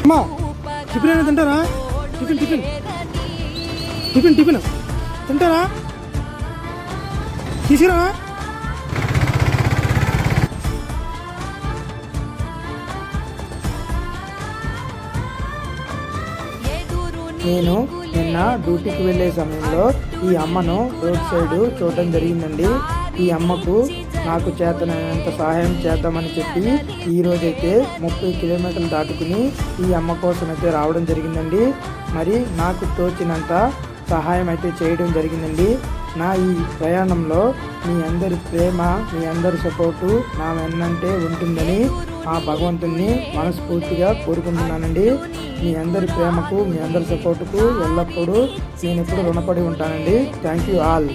అమ్మా టిఫిన్ అయినా తింటారా? టిఫిన్ టిఫిన్ టిఫిన్ టిఫిన్ తింటారా? తీసుకురా. నేను నిన్న డ్యూటీకి వెళ్ళే సమయంలో ఈ అమ్మను రోడ్ సైడ్ చూడడం జరిగిందండి. ఈ అమ్మకు నాకు చేతనైనంత సహాయం చేద్దామని చెప్పి ఈరోజైతే 30 కిలోమీటర్లు దాటుకుని ఈ అమ్మ కోసం అయితే రావడం జరిగిందండి. మరి నాకు తోచినంత సహాయం అయితే చేయడం జరిగిందండి. నా ఈ ప్రయాణంలో మీ అందరి ప్రేమ, మీ అందరి సపోర్టు నా వెన్నంటే ఉంటుందని ఆ భగవంతుని మనస్ఫూర్తిగా కోరుకుంటున్నానండి. మీ అందరి ప్రేమకు, మీ అందరి సపోర్టుకు ఎల్లప్పుడూ నేను ఎప్పుడు రుణపడి ఉంటానండి. Thank you all.